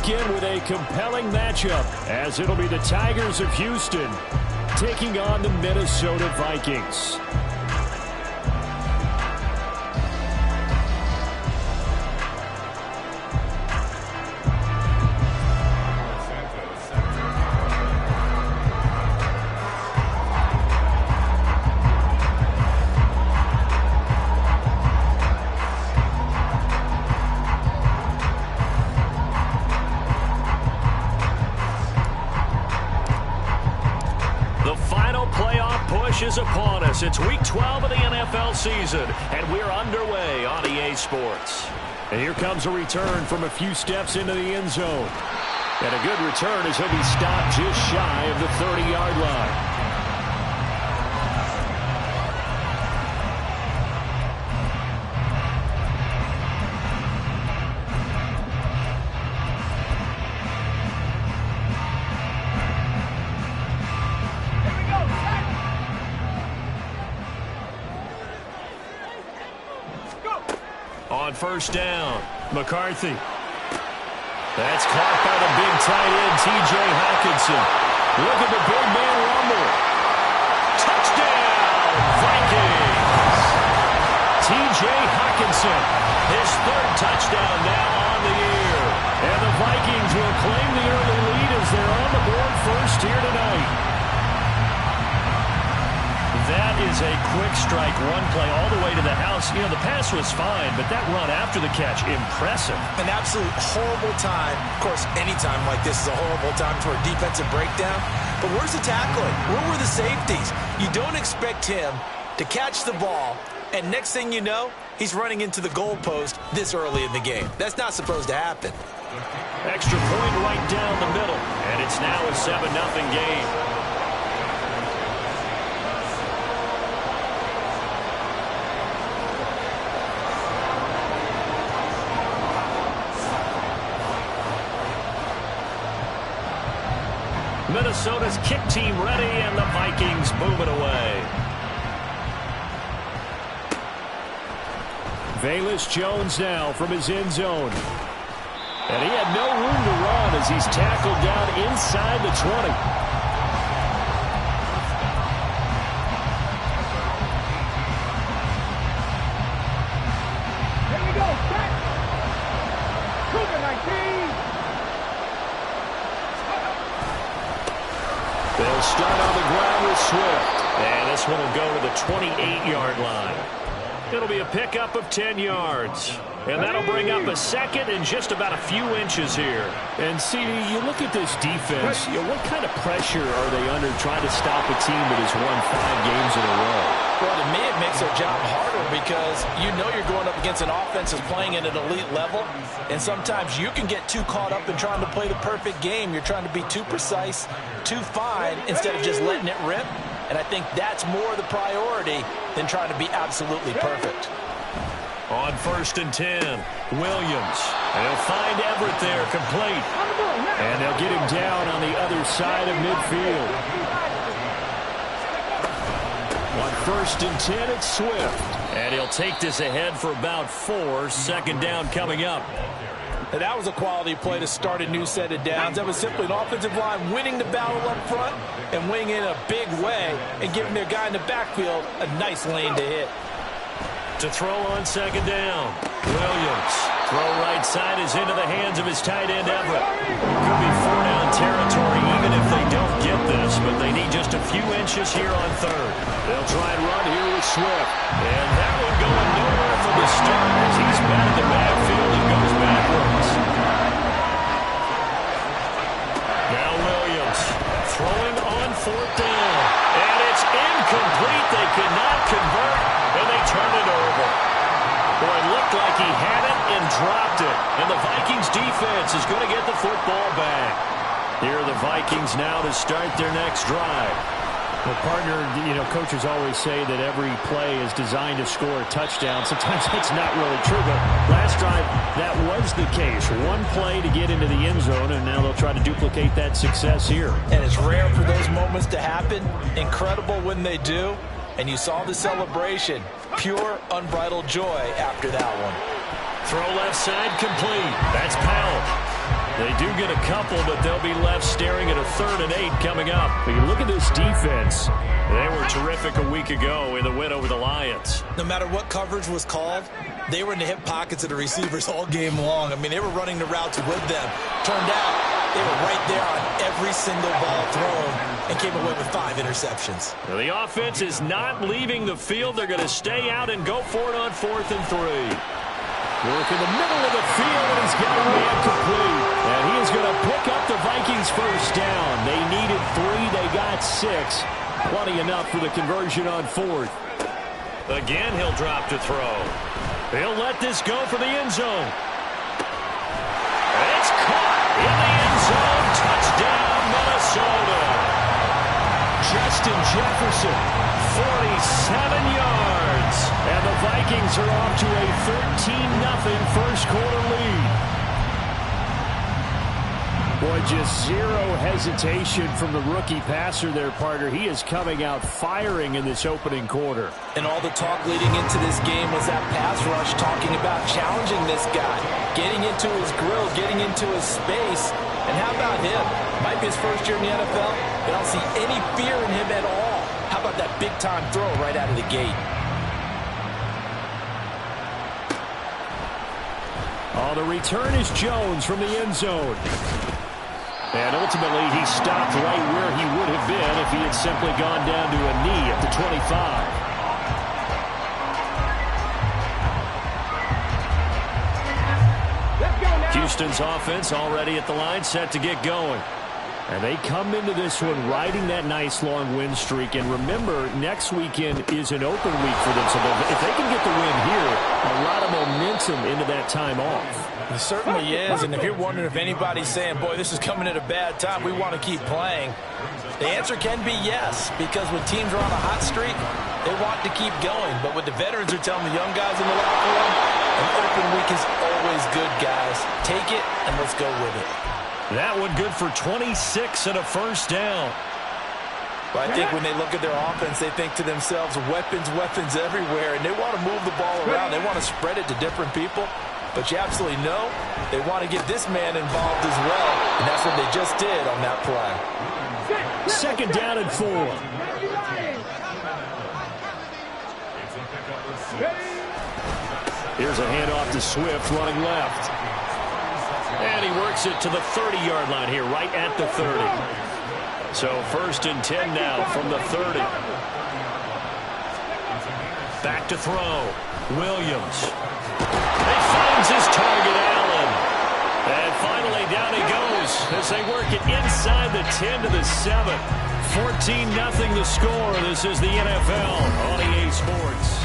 weekend with a compelling matchup, as it'll be the Tigers of Houston taking on the Minnesota Vikings. Is upon us. It's week 12 of the NFL season, and we're underway on EA Sports. And here comes a return from a few steps into the end zone. And a good return as he'll be stopped just shy of the 30-yard line. On first down, McCarthy. That's caught by the big tight end, T.J. Hockenson. Look at the big man rumble. Touchdown, Vikings! T.J. Hockenson, his third touchdown now on the year. And the Vikings will claim the early lead as they're on the board first here tonight. That is a quick strike run play all the way to the house. You know, the pass was fine, but that run after the catch, impressive. An absolute horrible time. Of course, any time like this is a horrible time for a defensive breakdown. But where's the tackling? Where were the safeties? You don't expect him to catch the ball, and next thing you know, he's running into the goalpost this early in the game. That's not supposed to happen. Extra point right down the middle, and it's now a 7-0 game. Minnesota's kick team ready, and the Vikings move it away. Velus Jones now from his end zone. And he had no room to run as he's tackled down inside the 20. Here we go, back. Cougar 19. They'll start on the ground with Swift. And this one will go to the 28-yard line. It'll be a pickup of 10 yards. And that'll bring up a second and just about a few inches here. And, CD, you look at this defense, what kind of pressure are they under trying to stop a team that has won 5 games in a row? Well, to me, it makes their job harder because you know you're going up against an offense that's playing at an elite level, and sometimes you can get too caught up in trying to play the perfect game. You're trying to be too precise, too fine, instead of just letting it rip. And I think that's more the priority than trying to be absolutely perfect. On first and 10, Williams. And he'll find Everett there, complete. And they'll get him down on the other side of midfield. On first and 10, it's Swift. And he'll take this ahead for about 4. Second down coming up. And that was a quality play to start a new set of downs. That was simply an offensive line winning the battle up front and winning in a big way and giving their guy in the backfield a nice lane to hit. To throw on second down, Williams. Throw right side is into the hands of his tight end, Everett. Could be 4-down territory even if they don't get this, but they need just a few inches here on third. They'll try and run here with Swift. And that one going nowhere from the start as he's met at the backfield and goes backwards. Now Williams throwing on fourth down. And it's incomplete. They could not convert, and they turn it over. Boy, it looked like he had it and dropped it. And the Vikings defense is going to get the football back. Here are the Vikings now to start their next drive. Well, partner, you know, coaches always say that every play is designed to score a touchdown. Sometimes that's not really true, but last drive, that was the case. One play to get into the end zone, and now they'll try to duplicate that success here. And it's rare for those moments to happen. Incredible when they do. And you saw the celebration. Pure, unbridled joy after that one. Throw left side complete. That's Powell. They do get a couple, but they'll be left staring at a 3rd and 8 coming up. But you look at this defense. They were terrific a week ago in the win over the Lions. No matter what coverage was called, they were in the hip pockets of the receivers all game long. I mean, they were running the routes with them. Turned out they were right there on every single ball thrown and came away with 5 interceptions. Now, the offense is not leaving the field. They're going to stay out and go for it on 4th and 3. Work in the middle of the field, and he's got a man complete. And he is going to pick up the Vikings first down. They needed 3. They got 6. Plenty enough for the conversion on 4th. Again, he'll drop to throw. He'll let this go for the end zone. It's caught in the end zone. Touchdown, Minnesota. Justin Jefferson, 47 yards. And the Vikings are off to a 13-0 first quarter lead. Boy, just zero hesitation from the rookie passer there, partner. He is coming out firing in this opening quarter. And all the talk leading into this game was that pass rush, talking about challenging this guy, getting into his grill, getting into his space. And how about him? Might be his first year in the NFL. They don't see any fear in him at all. How about that big-time throw right out of the gate? On the return is Jones from the end zone. And ultimately, he stopped right where he would have been if he had simply gone down to a knee at the 25. Houston's offense already at the line, set to get going. And they come into this one riding that nice long win streak. And remember, next weekend is an open week for them. So if they can get the win here, a lot of momentum into that time off. It certainly is. And if you're wondering if anybody's saying, boy, this is coming at a bad time, we want to keep playing, the answer can be yes. Because when teams are on a hot streak, they want to keep going. But what the veterans are telling the young guys in the locker room, an open week is always good, guys. Take it and let's go with it. That one good for 26 and a first down. Well, I think when they look at their offense, they think to themselves, weapons, weapons everywhere. And they want to move the ball around. They want to spread it to different people. But you absolutely know they want to get this man involved as well. And that's what they just did on that play. 2nd down and 4. Here's a handoff to Swift running left. And he works it to the 30-yard line here, right at the 30. So 1st and 10 now from the 30. Back to throw. Williams. He finds his target, Allen. And finally down he goes as they work it inside the 10 to the 7. 14-0 the score. This is the NFL on EA Sports.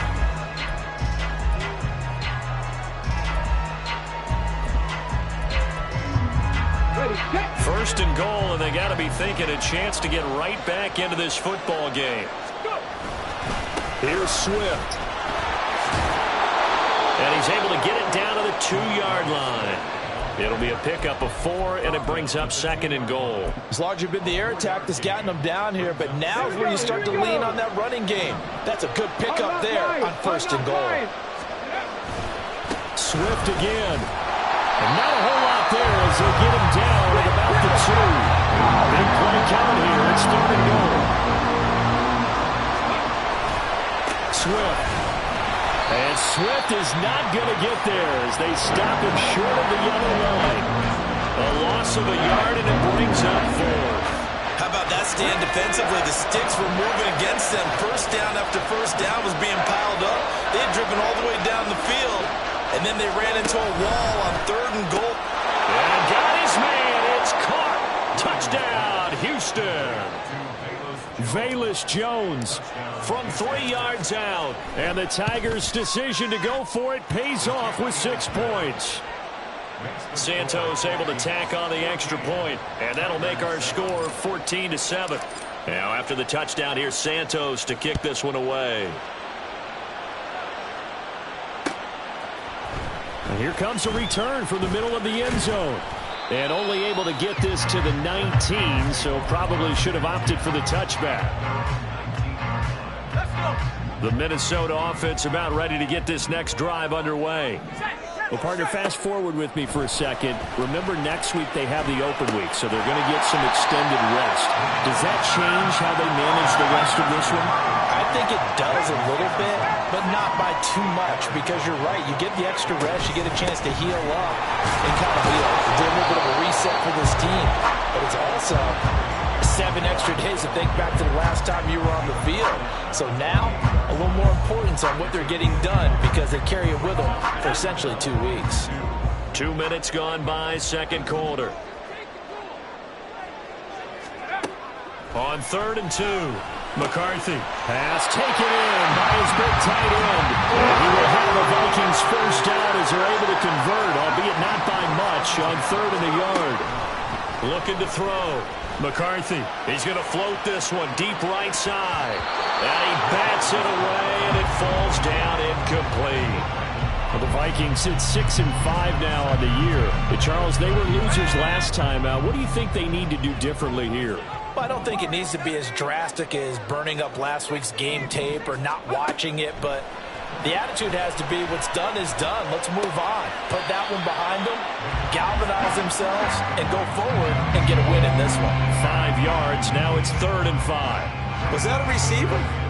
First and goal, and they got to be thinking a chance to get right back into this football game. Here's Swift. And he's able to get it down to the 2-yard line. It'll be a pickup of 4, and it brings up 2nd and goal. It's largely been the air attack that's gotten them down here, but now is where you start to lean on that running game. That's a good pickup there on 1st and goal. Swift again. And not a whole lot there as they get him down at about the 2. Big play coming here. It's 3rd and goal. Swift. And Swift is not going to get there as they stop him short of the yellow line. A loss of a yard, and it brings up 4. How about that stand defensively? The sticks were moving against them. First down after first down was being piled up. They had driven all the way down the field. And then they ran into a wall on 3rd and goal. And got his man. It's caught. Touchdown, Houston. Velus Jones from 3 yards out. And the Tigers' decision to go for it pays off with 6 points. Santos able to tack on the extra point, and that'll make our score 14-7. Now after the touchdown, here's Santos to kick this one away. And here comes a return from the middle of the end zone. And only able to get this to the 19, so probably should have opted for the touchback. The Minnesota offense about ready to get this next drive underway. Well, partner, fast forward with me for a second. Remember, next week they have the open week, so they're going to get some extended rest. Does that change how they manage the rest of this one? I think it does a little bit, but not by too much, because you're right. You get the extra rest, you get a chance to heal up and kind of do a little bit of a reset for this team. But it's also 7 extra days to think back to the last time you were on the field. So now, a little more importance on what they're getting done, because they carry it with them for essentially 2 weeks. 2 minutes gone by, second quarter. On 3rd and 2. McCarthy. Pass taken in by his big tight end. And he will have the Vikings first down as they're able to convert, albeit not by much, on 3rd and a yard. Looking to throw. McCarthy. He's going to float this one deep right side. And he bats it away, and it falls down incomplete. Well, the Vikings sit 6-5 now on the year. But Charles, they were losers last time out. What do you think they need to do differently here? Well, I don't think it needs to be as drastic as burning up last week's game tape or not watching it, but the attitude has to be what's done is done. Let's move on. Put that one behind them, galvanize themselves, and go forward and get a win in this one. 5 yards. Now it's 3rd and 5. Was that a receiver?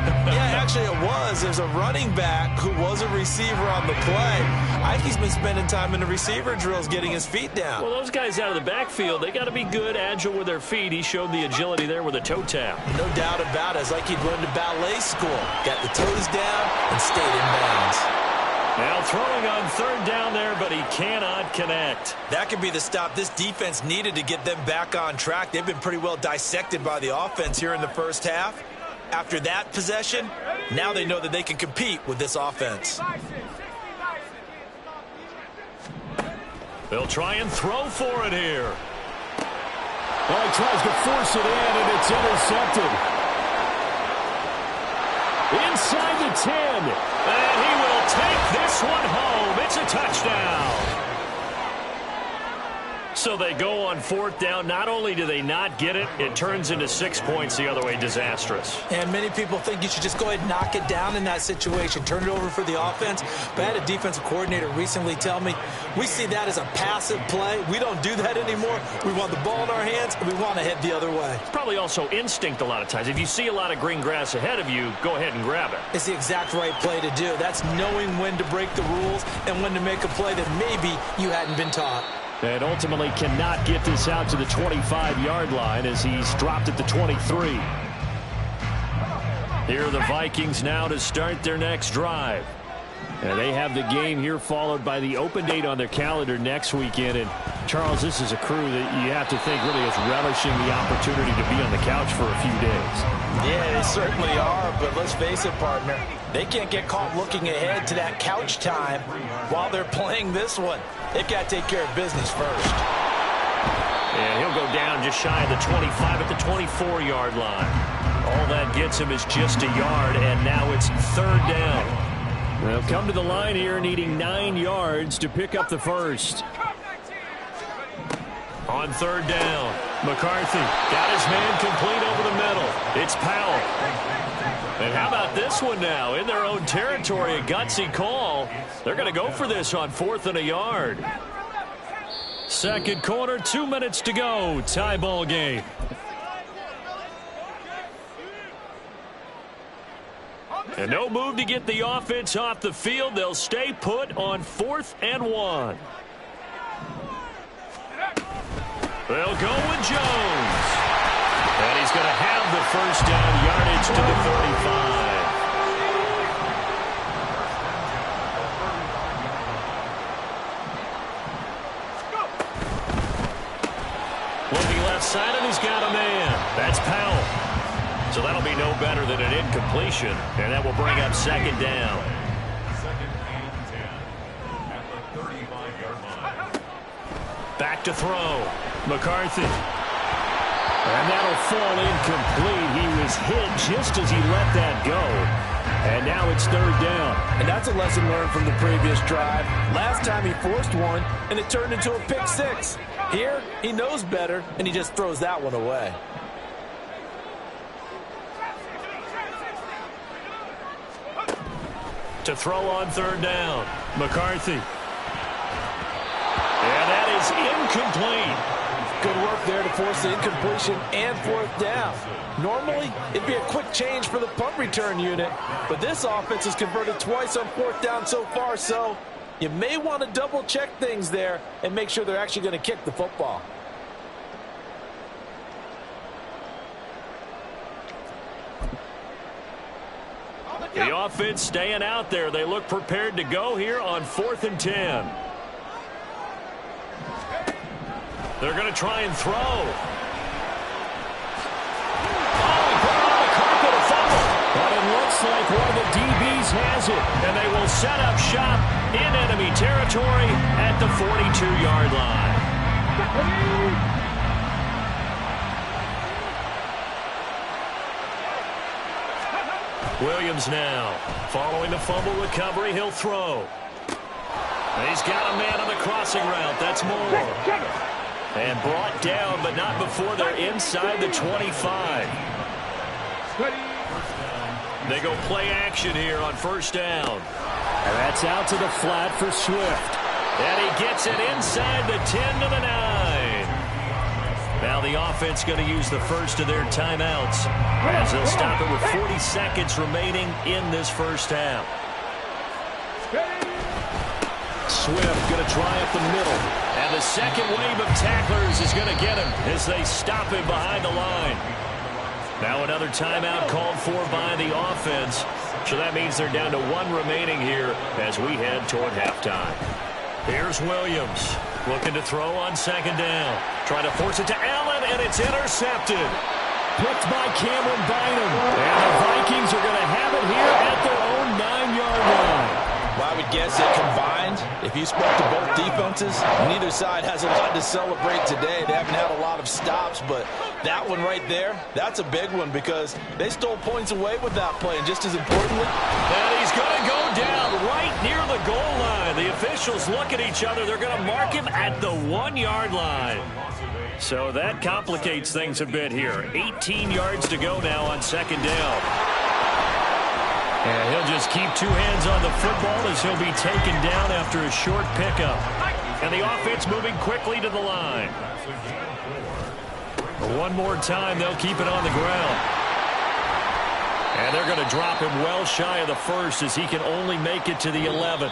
Yeah, actually it was. There's a running back who was a receiver on the play. I think he's been spending time in the receiver drills getting his feet down. Well, those guys out of the backfield, they got to be good, agile with their feet. He showed the agility there with a toe tap. No doubt about it. It's like he'd learned at ballet school. Got the toes down and stayed in bounds. Now throwing on 3rd down there, but he cannot connect. That could be the stop this defense needed to get them back on track. They've been pretty well dissected by the offense here in the first half. After that possession, now they know that they can compete with this offense. They'll try and throw for it here. Well, he tries to force it in, and it's intercepted. Inside the 10. And he will take this one home. It's a touchdown. So they go on 4th down. Not only do they not get it, it turns into 6 points the other way. Disastrous. And many people think you should just go ahead and knock it down in that situation. Turn it over for the offense. But I had a defensive coordinator recently tell me, we see that as a passive play. We don't do that anymore. We want the ball in our hands, and we want to head the other way. It's probably also instinct a lot of times. If you see a lot of green grass ahead of you, go ahead and grab it. It's the exact right play to do. That's knowing when to break the rules and when to make a play that maybe you hadn't been taught. And ultimately cannot get this out to the 25-yard line as he's dropped at the 23. Here are the Vikings now to start their next drive. And they have the game here followed by the open date on their calendar next weekend. And, Charles, this is a crew that you have to think really is relishing the opportunity to be on the couch for a few days. Yeah, they certainly are, but let's face it, partner. They can't get caught looking ahead to that couch time while they're playing this one. They've got to take care of business first. And he'll go down just shy of the 25 at the 24-yard line. All that gets him is just a yard, and now it's 3rd down. They'll come to the line here needing 9 yards to pick up the first. On 3rd down, McCarthy got his man complete over the middle. It's Powell. And how about this one now? In their own territory, a gutsy call. They're going to go for this on 4th and a yard. Second quarter, 2 minutes to go. Tie ball game. And no move to get the offense off the field. They'll stay put on 4th and 1. They'll go with Jones. And he's going to have the first down, yardage to the 35. Looking left side, and he's got a man. That's Powell. So that'll be no better than an incompletion, and that will bring up 2nd down. Back to throw. McCarthy. And that'll fall incomplete. He was hit just as he let that go. And now it's 3rd down. And that's a lesson learned from the previous drive. Last time he forced one, and it turned into a pick 6. Here, he knows better, and he just throws that one away. To throw on 3rd down. McCarthy. incomplete. Good work there to force the incompletion and fourth down. Normally, it'd be a quick change for the punt return unit, but this offense has converted twice on fourth down so far, so you may want to double-check things there and make sure they're actually going to kick the football. The offense staying out there. They look prepared to go here on 4th and 10. They're going to try and throw. Oh, he put it on the carpet, a fumble. But it looks like one of the DBs has it. And they will set up shop in enemy territory at the 42-yard line. Williams now. Following the fumble recovery, he'll throw. He's got a man on the crossing route. That's Moore. And brought down, but not before they're inside the 25. They go play action here on first down. And that's out to the flat for Swift. And he gets it inside the 10 to the 9. Now the offense going to use the first of their timeouts as they'll stop it with 40 seconds remaining in this first half. Swift going to try up the middle. And the second wave of tacklers is going to get him as they stop him behind the line. Now another timeout called for by the offense. So that means they're down to 1 remaining here as we head toward halftime. Here's Williams looking to throw on second down. Trying to force it to Allen, and it's intercepted. Picked by Cameron Bynum. And the Vikings are going to have it here at their own 9-yard line. Well, I would guess that combined, if you spoke to both defenses, neither side has a lot to celebrate today. They haven't had a lot of stops, but that one right there, that's a big one because they stole points away with that play. And just as importantly, and he's going to go down right near the goal line. The officials look at each other. They're going to mark him at the 1-yard line. So that complicates things a bit here. 18 yards to go now on second down. And he'll just keep 2 hands on the football as he'll be taken down after a short pickup. And the offense moving quickly to the line. One more time, they'll keep it on the ground. And they're going to drop him well shy of the first as he can only make it to the 11.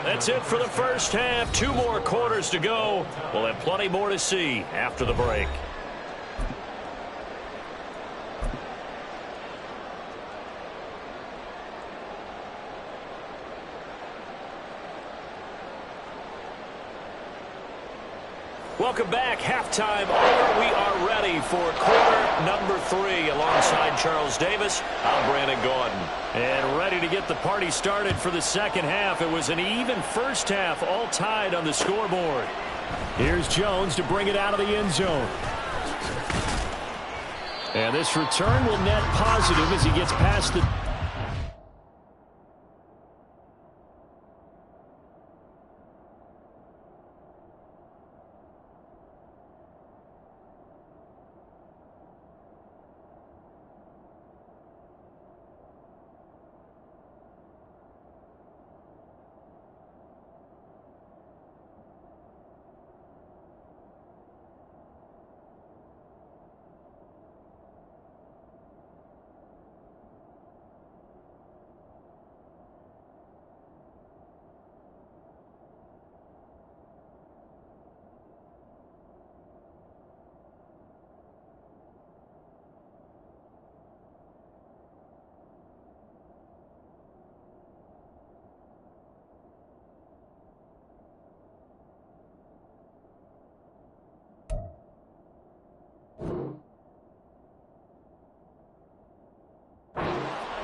That's it for the first half. 2 more quarters to go. We'll have plenty more to see after the break. Welcome back. Halftime over. We are ready for quarter number 3. Alongside Charles Davis, I'm Brandon Gordon. And ready to get the party started for the second half. It was an even first half, all tied on the scoreboard. Here's Jones to bring it out of the end zone. And this return will net positive as he gets past the...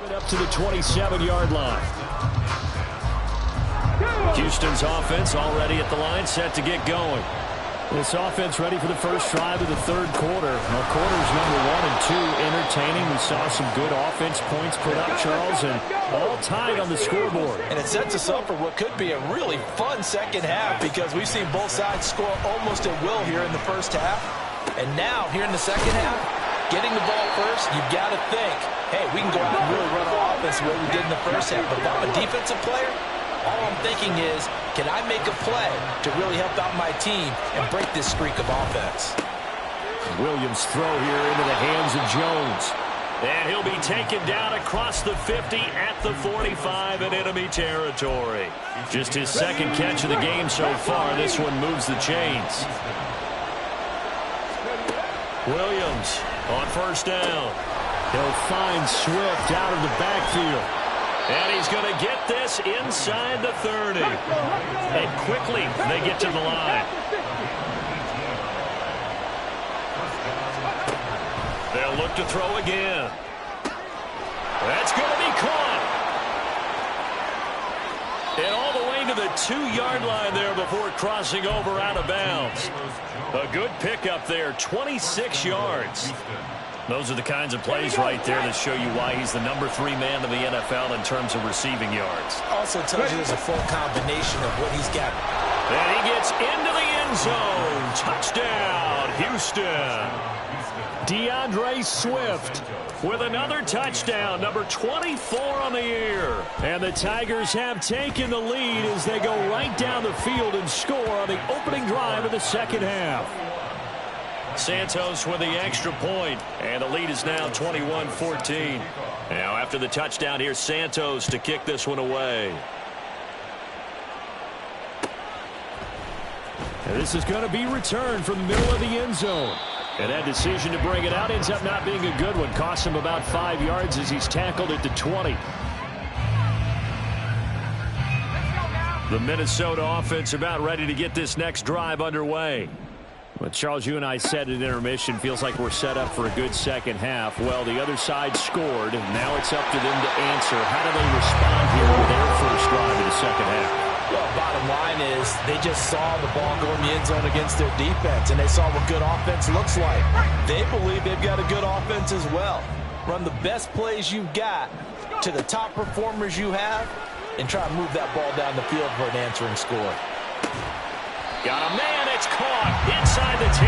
Up to the 27-yard line. Houston's offense already at the line, set to get going. This offense ready for the first drive of the third quarter. Now, quarters number 1 and 2 entertaining. We saw some good offense points put up, Charles, and all tied on the scoreboard. And it sets us up for what could be a really fun second half because we've seen both sides score almost at will here in the first half. And now, here in the second half, getting the ball first, you've got to think, hey, we can go out and really run our offense the way we did in the first half. But if I'm a defensive player, all I'm thinking is, Can I make a play to really help out my team and break this streak of offense? Williams' throw here into the hands of Jones. And he'll be taken down across the 50 at the 45 in enemy territory. Just his second catch of the game so far. This one moves the chains. Williams on first down. He'll find Swift out of the backfield. And he's going to get this inside the 30. And quickly they get to the line. They'll look to throw again. That's going to be caught. And all the way to the 2-yard line there before crossing over out of bounds. A good pickup there, 26 yards. Those are the kinds of plays right there that show you why he's the number 3 man of the NFL in terms of receiving yards. Also tells you there's a full combination of what he's got. And he gets into the end zone. Touchdown, Houston. DeAndre Swift with another touchdown, number 24 on the year. And the Tigers have taken the lead as they go right down the field and score on the opening drive of the second half. Santos with the extra point, and the lead is now 21-14. Now after the touchdown, here's Santos to kick this one away. And this is going to be returned from the middle of the end zone. And that decision to bring it out ends up not being a good one. Costs him about 5 yards as he's tackled at the 20. The Minnesota offense about ready to get this next drive underway. Well, Charles, you and I said at intermission, feels like we're set up for a good second half. Well, the other side scored, and now it's up to them to answer. How do they respond here with their first drive of the second half? Well, bottom line is they just saw the ball go in the end zone against their defense, and they saw what good offense looks like. They believe they've got a good offense as well. Run the best plays you've got to the top performers you have, and try to move that ball down the field for an answering score. Got a man, it's caught inside the 10.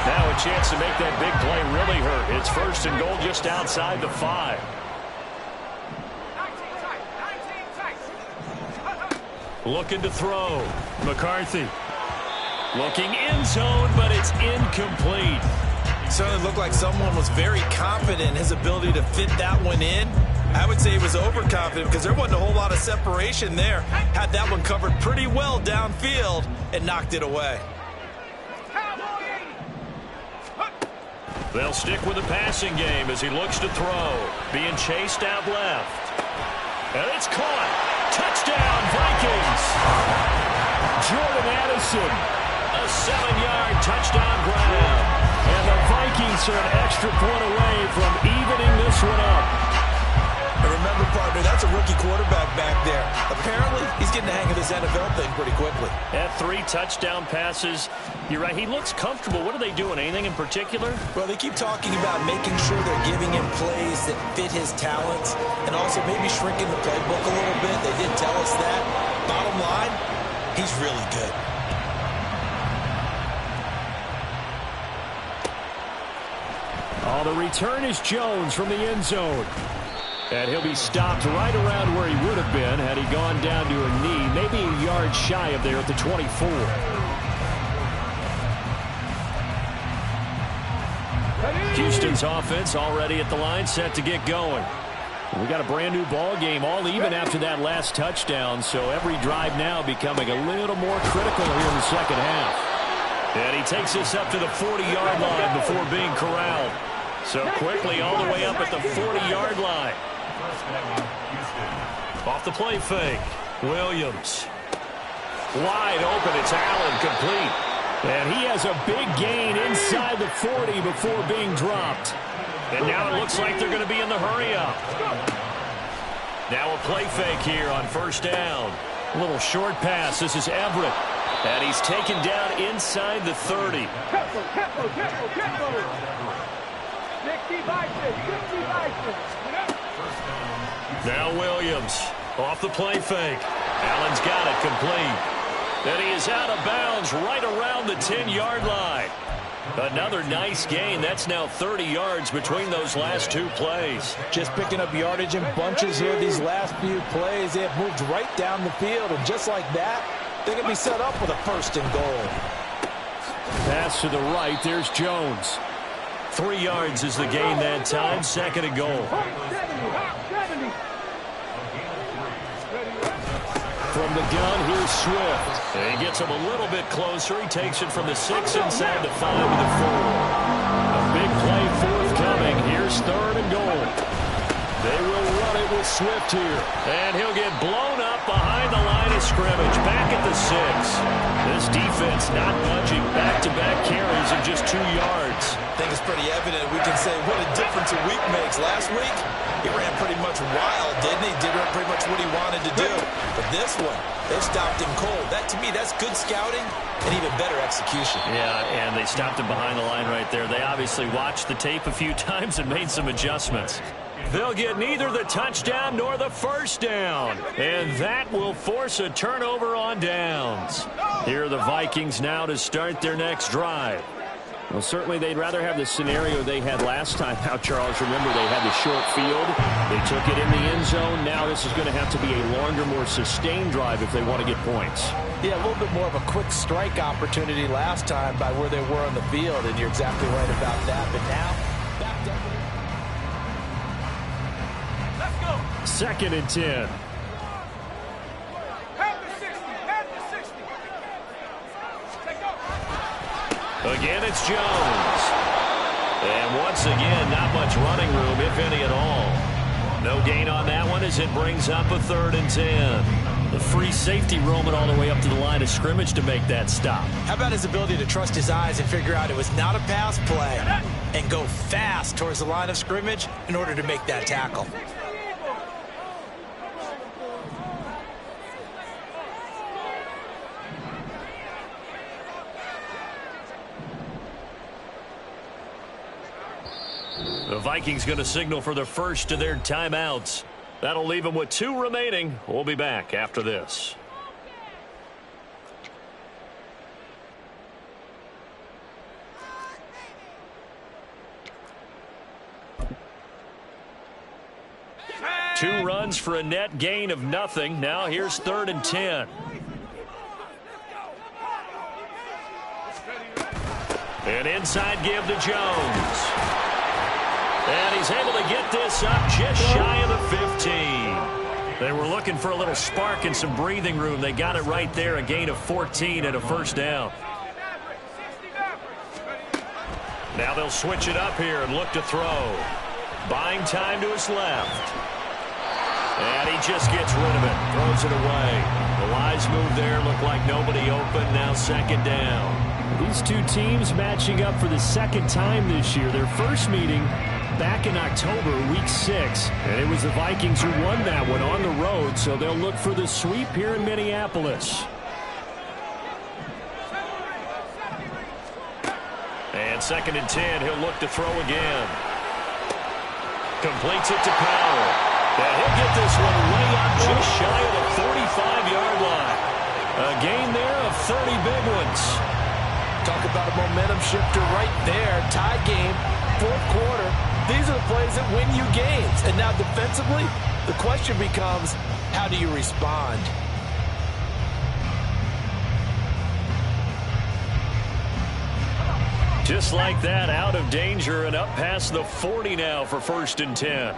Now a chance to make that big play really hurt. It's first and goal just outside the 5. Looking to throw. McCarthy. Looking end zone, but it's incomplete. Certainly looked like someone was very confident in his ability to fit that one in. I would say he was overconfident because there wasn't a whole lot of separation there. Had that one covered pretty well downfield and knocked it away. They'll stick with the passing game as he looks to throw. Being chased out left. And it's caught. Touchdown, Vikings. Jordan Addison. A 7-yard touchdown grab. And the Vikings are an extra point away from evening this one up. And remember, partner, that's a rookie quarterback back there. Apparently, he's getting the hang of this NFL thing pretty quickly. Had 3 touchdown passes. You're right, he looks comfortable. What are they doing? Anything in particular? Well, they keep talking about making sure they're giving him plays that fit his talents and also maybe shrinking the playbook a little bit. They did tell us that. Bottom line, he's really good. Oh, the return is Jones from the end zone. And he'll be stopped right around where he would have been had he gone down to a knee, maybe a yard shy of there at the 24. Houston's offense already at the line, set to get going. We got a brand new ball game, all even after that last touchdown, so every drive now becoming a little more critical here in the second half. And he takes this up to the 40-yard line before being corralled. So quickly all the way up at the 40-yard line. Off the play fake. Williams. Wide open. It's Allen, complete. And he has a big gain inside the 40 before being dropped. And now it looks like they're going to be in the hurry-up. Now a play fake here on first down. A little short pass. This is Everett. And he's taken down inside the 30. Now Williams off the play fake. Allen's got it, complete. And he is out of bounds right around the 10-yard line. Another nice gain. That's now 30 yards between those last two plays. Just picking up yardage in bunches here these last few plays. They have moved right down the field, and just like that, they can be set up with a 1st and goal. Pass to the right. There's Jones. 3 yards is the gain that time. 2nd and goal. From the gun, here's Swift. And he gets him a little bit closer. He takes it from the 6 inside the 5 to the 4. A big play forthcoming. Here's 3rd and goal. They will run it with Swift here. And he'll get blown up behind the line of scrimmage. Back at the 6. This defense not budging. Back-to-back carries of just 2 yards. I think it's pretty evident. We can say what a difference a week makes. Last week, he ran pretty much wild, didn't he? Did pretty much what he wanted to do. But this one, they stopped him cold. That, to me, that's good scouting and even better execution. Yeah, and they stopped him behind the line right there. They obviously watched the tape a few times and made some adjustments. They'll get neither the touchdown nor the 1st down. And that will force a turnover on downs. Here are the Vikings now to start their next drive. Well, certainly they'd rather have the scenario they had last time out, Charles. Remember, they had the short field. They took it in the end zone. Now this is going to have to be a longer, more sustained drive if they want to get points. Yeah, a little bit more of a quick strike opportunity last time by where they were on the field, and you're exactly right about that. But now, back down. 2nd and 10. Again, it's Jones. And once again, not much running room, if any at all. No gain on that one as it brings up a 3rd and 10. The free safety roaming all the way up to the line of scrimmage to make that stop. How about his ability to trust his eyes and figure out it was not a pass play and go fast towards the line of scrimmage in order to make that tackle? The Vikings going to signal for the first of their timeouts. That'll leave them with 2 remaining. We'll be back after this. Two runs for a net gain of nothing. Now here's 3rd and 10. An inside give to Jones. And he's able to get this up just shy of the 15. They were looking for a little spark and some breathing room. They got it right there, a gain of 14 and a 1st down. Now they'll switch it up here and look to throw. Buying time to his left. And he just gets rid of it, throws it away. The Lions move there, look like nobody open, now 2nd down. These two teams matching up for the 2nd time this year. Their first meeting back in October, week 6. And it was the Vikings who won that one on the road, so they'll look for the sweep here in Minneapolis. And 2nd and 10, he'll look to throw again. Completes it to Powell. And he'll get this one way up just shy of the 45-yard line. A gain there of 30 big ones. Talk about a momentum shifter right there. Tie game, 4th quarter. These are the plays that win you games. And now defensively, the question becomes, how do you respond? Just like that, out of danger and up past the 40 now for 1st and 10.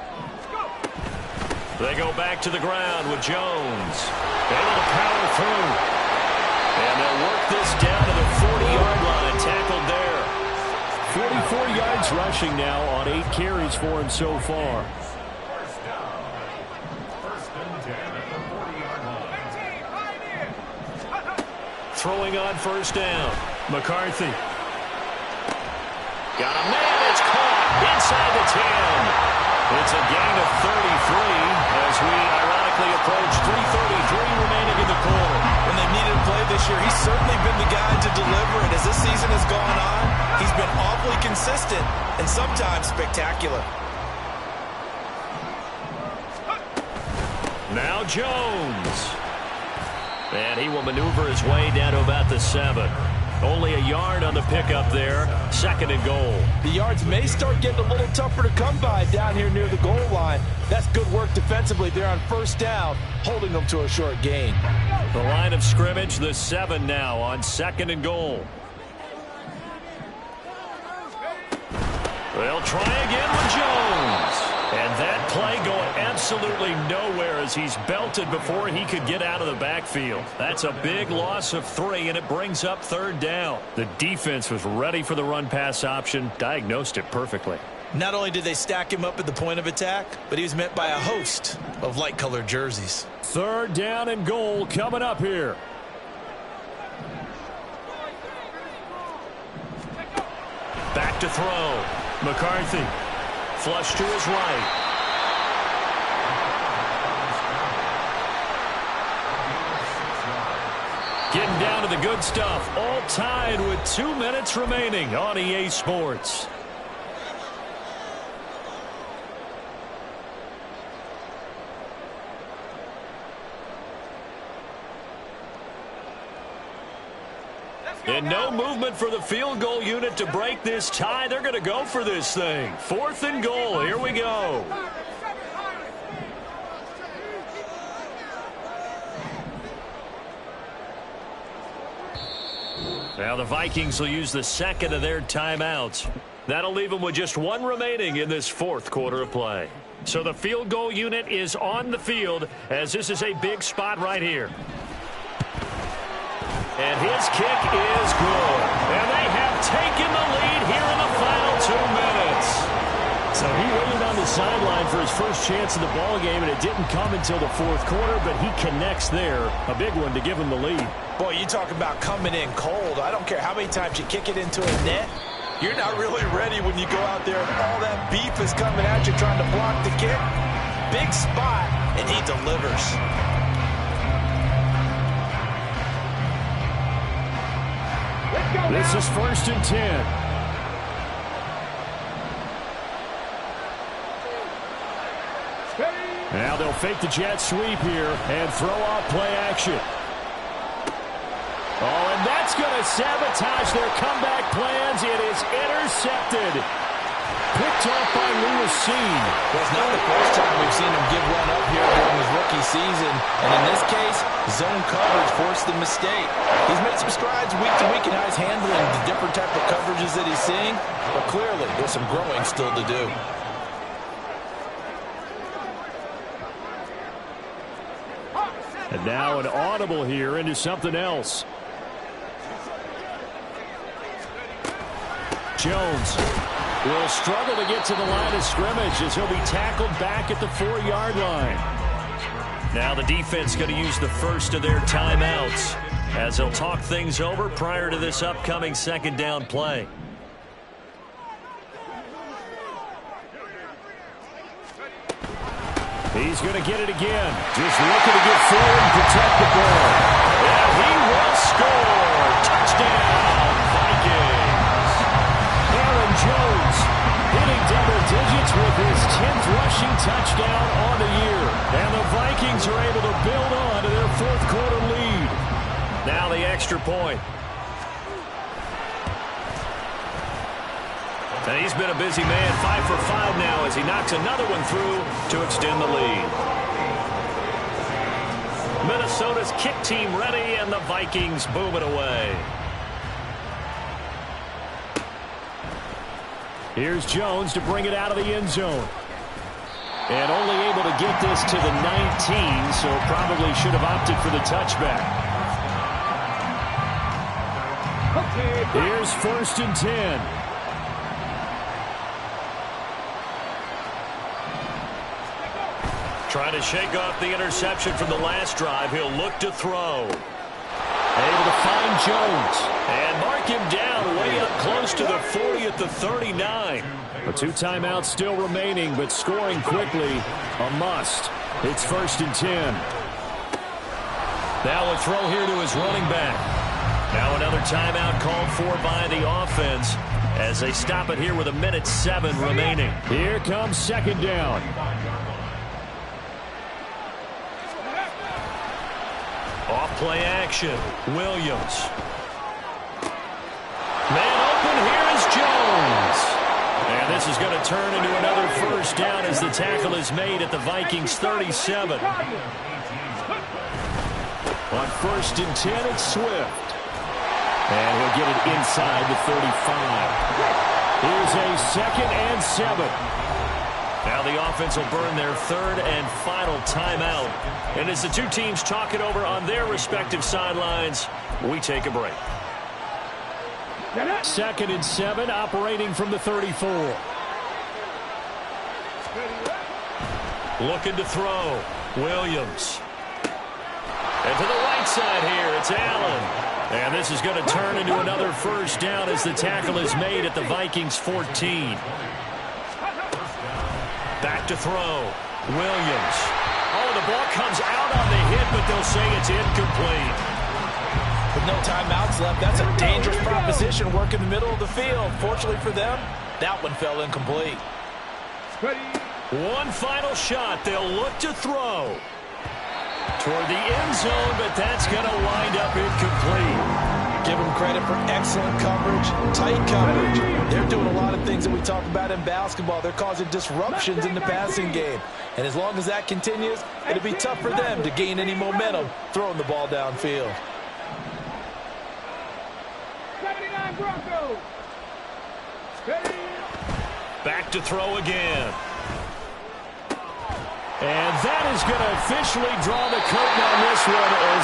They go back to the ground with Jones. Able to power through. And they'll work this down to the 40-yard line, tackled there. 44 yards rushing now on 8 carries for him so far. Throwing on 1st down. McCarthy. Got a man. It's caught inside the 10. It's a gain of 33 as we ironically approach 3:33 remaining in the quarter. When they needed to play this year, he's certainly been the guy to deliver. And as this season has gone on, he's been awfully consistent and sometimes spectacular. Now Jones. And he will maneuver his way down to about the 7. Only a yard on the pickup there. 2nd and goal. The yards may start getting a little tougher to come by down here near the goal line. That's good work defensively there on 1st down, holding them to a short gain. The line of scrimmage, the 7 now on 2nd and goal. They'll try again with Jones. And that play going absolutely nowhere as he's belted before he could get out of the backfield. That's a big loss of 3, and it brings up 3rd down. The defense was ready for the run-pass option, diagnosed it perfectly. Not only did they stack him up at the point of attack, but he was met by a host of light-colored jerseys. 3rd down and goal coming up here. Back to throw. McCarthy. Flush to his right. Getting down to the good stuff. All tied with 2 minutes remaining on EA Sports. And no movement for the field goal unit to break this tie. They're going to go for this thing. 4th and goal. Here we go. Now the Vikings will use the 2nd of their timeouts. That'll leave them with just 1 remaining in this 4th quarter of play. So the field goal unit is on the field as this is a big spot right here. And his kick is good. And they have taken the lead here in the final 2 minutes. So he waited on the sideline for his first chance of the ball game, and it didn't come until the 4th quarter, but he connects there. A big one to give him the lead. Boy, you talk about coming in cold. I don't care how many times you kick it into a net. You're not really ready when you go out there and all that beef is coming at you trying to block the kick. Big spot, and he delivers. This is 1st and 10. Now they'll fake the jet sweep here and throw out play action. Oh, and that's going to sabotage their comeback plans. It is intercepted. Picked off by Lewis Seen. Well, it's not the first time we've seen him give one up here during his rookie season. And in this case, zone coverage forced the mistake. He's made some strides week to week in how he's handling the different type of coverages that he's seeing. But clearly, there's some growing still to do. And now an audible here into something else. Jones will struggle to get to the line of scrimmage as he'll be tackled back at the 4-yard line. Now the defense going to use the first of their timeouts as they'll talk things over prior to this upcoming 2nd down play. He's going to get it again. Just looking to get forward and protect the ball. And he will score. Touchdown, Vikings. Aaron Jones hitting double digits with his 10th rushing touchdown on the year. And the Vikings are able to build on to their 4th quarter lead. Now the extra point. And he's been a busy man, 5 for 5 now as he knocks another one through to extend the lead. Minnesota's kick team ready, and the Vikings boom it away. Here's Jones to bring it out of the end zone. And only able to get this to the 19, so probably should have opted for the touchback. Here's 1st and 10. Trying to shake off the interception from the last drive. He'll look to throw. Able to find Jones. And mark him down way up close to the 40 at the 39. The 2 timeouts still remaining, but scoring quickly, a must. It's 1st and 10. Now a throw here to his running back. Now another timeout called for by the offense as they stop it here with 1:07 remaining. Here comes 2nd down. Off play action. Williams. to turn into another first down as the tackle is made at the Vikings 37. On 1st and 10, it's Swift. And he'll get it inside the 35. Here's a 2nd and 7. Now the offense will burn their 3rd and final timeout. And as the two teams talk it over on their respective sidelines, we take a break. 2nd and 7, operating from the 34. Looking to throw. Williams. And to the right side here, it's Allen. And this is going to turn into another first down as the tackle is made at the Vikings 14. Back to throw. Williams. Oh, the ball comes out on the hit, but they'll say it's incomplete. With no timeouts left, that's a dangerous proposition. Work in the middle of the field. Fortunately for them, that one fell incomplete. One final shot. They'll look to throw toward the end zone, but that's going to wind up incomplete. Give them credit for excellent coverage, tight coverage. They're doing a lot of things that we talk about in basketball. They're causing disruptions in the passing game. And as long as that continues, it'll be tough for them to gain any momentum throwing the ball downfield. 79 Broncos. Back to throw again. And that is going to officially draw the curtain on this one as